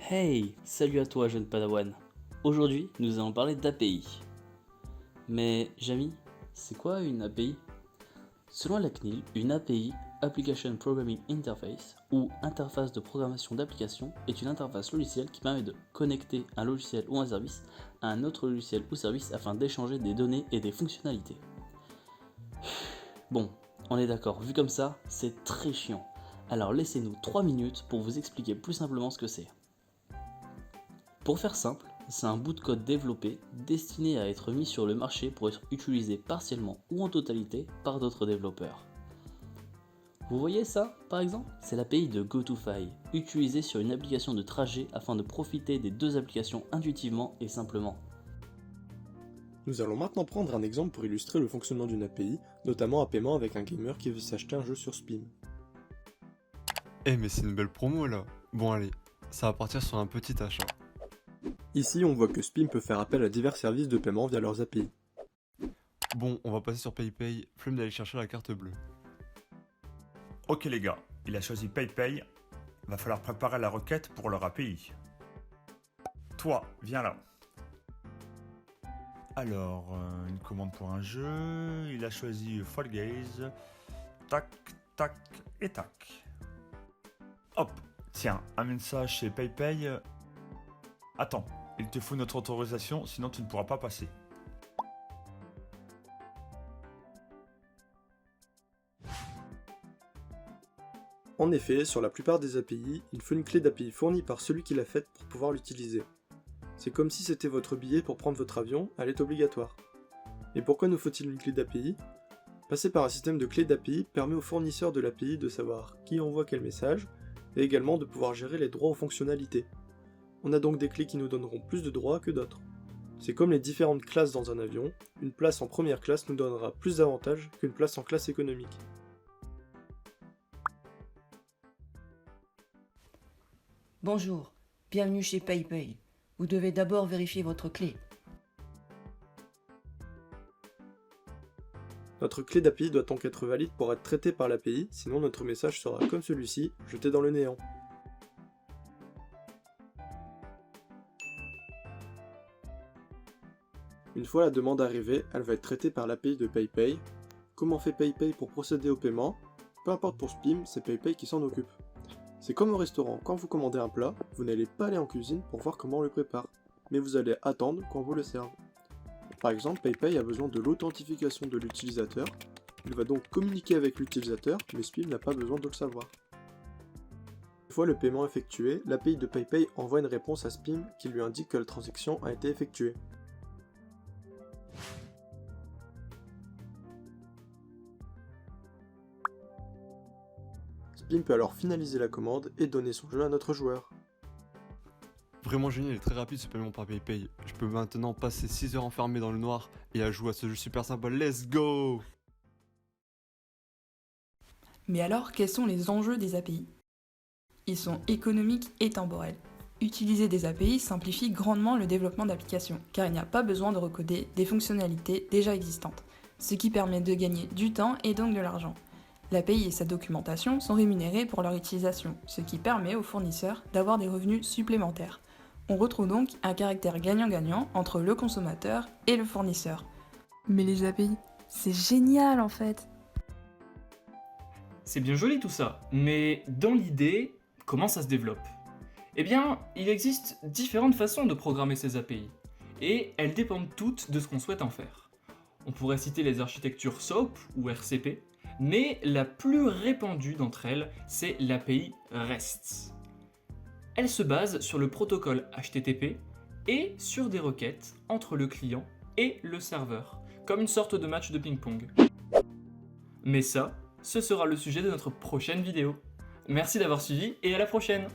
Hey, salut à toi jeune padawan. Aujourd'hui, nous allons parler d'API. Mais Jamy, c'est quoi une API? Selon la CNIL, une API, Application Programming Interface, ou interface de programmation d'application, est une interface logicielle qui permet de connecter un logiciel ou un service à un autre logiciel ou service afin d'échanger des données et des fonctionnalités. Bon, on est d'accord, vu comme ça, c'est très chiant. Alors laissez-nous 3 minutes pour vous expliquer plus simplement ce que c'est. Pour faire simple, c'est un bout de code développé destiné à être mis sur le marché pour être utilisé partiellement ou en totalité par d'autres développeurs. Vous voyez ça, par exemple? C'est l'API de GoToFi, utilisée sur une application de trajet afin de profiter des deux applications intuitivement et simplement. Nous allons maintenant prendre un exemple pour illustrer le fonctionnement d'une API, notamment un paiement avec un gamer qui veut s'acheter un jeu sur Spim. Mais c'est une belle promo là. Bon allez, ça va partir sur un petit achat. Ici, on voit que Spim peut faire appel à divers services de paiement via leurs API. Bon, on va passer sur PayPay, flemme d'aller chercher la carte bleue. Ok les gars, il a choisi PayPay, va falloir préparer la requête pour leur API. Toi, viens là. Alors, une commande pour un jeu, il a choisi Fall Guys, tac, tac et tac. Hop, tiens, amène ça chez PayPay. Attends, il te faut notre autorisation, sinon tu ne pourras pas passer. En effet, sur la plupart des API, il faut une clé d'API fournie par celui qui l'a faite pour pouvoir l'utiliser. C'est comme si c'était votre billet pour prendre votre avion, elle est obligatoire. Et pourquoi nous faut-il une clé d'API? Passer par un système de clé d'API permet au fournisseur de l'API de savoir qui envoie quel message, et également de pouvoir gérer les droits aux fonctionnalités. On a donc des clés qui nous donneront plus de droits que d'autres. C'est comme les différentes classes dans un avion, une place en première classe nous donnera plus d'avantages qu'une place en classe économique. Bonjour, bienvenue chez PayPay. Vous devez d'abord vérifier votre clé. Notre clé d'API doit donc être valide pour être traitée par l'API, sinon notre message sera comme celui-ci, jeté dans le néant. Une fois la demande arrivée, elle va être traitée par l'API de PayPay. Comment fait PayPay pour procéder au paiement? Peu importe pour Spim, c'est PayPay qui s'en occupe. C'est comme au restaurant, quand vous commandez un plat, vous n'allez pas aller en cuisine pour voir comment on le prépare, mais vous allez attendre qu'on vous le serve. Par exemple, PayPay a besoin de l'authentification de l'utilisateur, il va donc communiquer avec l'utilisateur, mais Spim n'a pas besoin de le savoir. Une fois le paiement effectué, l'API de PayPay envoie une réponse à Spim qui lui indique que la transaction a été effectuée. Spim peut alors finaliser la commande et donner son jeu à notre joueur. Vraiment génial et très rapide ce paiement par PayPay. Je peux maintenant passer 6 heures enfermé dans le noir et à jouer à ce jeu super sympa. Let's go! Mais alors, quels sont les enjeux des API? Ils sont économiques et temporels. Utiliser des API simplifie grandement le développement d'applications, car il n'y a pas besoin de recoder des fonctionnalités déjà existantes, ce qui permet de gagner du temps et donc de l'argent. L'API et sa documentation sont rémunérés pour leur utilisation, ce qui permet aux fournisseurs d'avoir des revenus supplémentaires. On retrouve donc un caractère gagnant-gagnant entre le consommateur et le fournisseur. Mais les API, c'est génial en fait. C'est bien joli tout ça, mais dans l'idée, comment ça se développe? Eh bien, il existe différentes façons de programmer ces API, et elles dépendent toutes de ce qu'on souhaite en faire. On pourrait citer les architectures SOAP ou RCP, mais la plus répandue d'entre elles, c'est l'API REST. Elle se base sur le protocole HTTP et sur des requêtes entre le client et le serveur, comme une sorte de match de ping-pong. Mais ça, ce sera le sujet de notre prochaine vidéo. Merci d'avoir suivi et à la prochaine!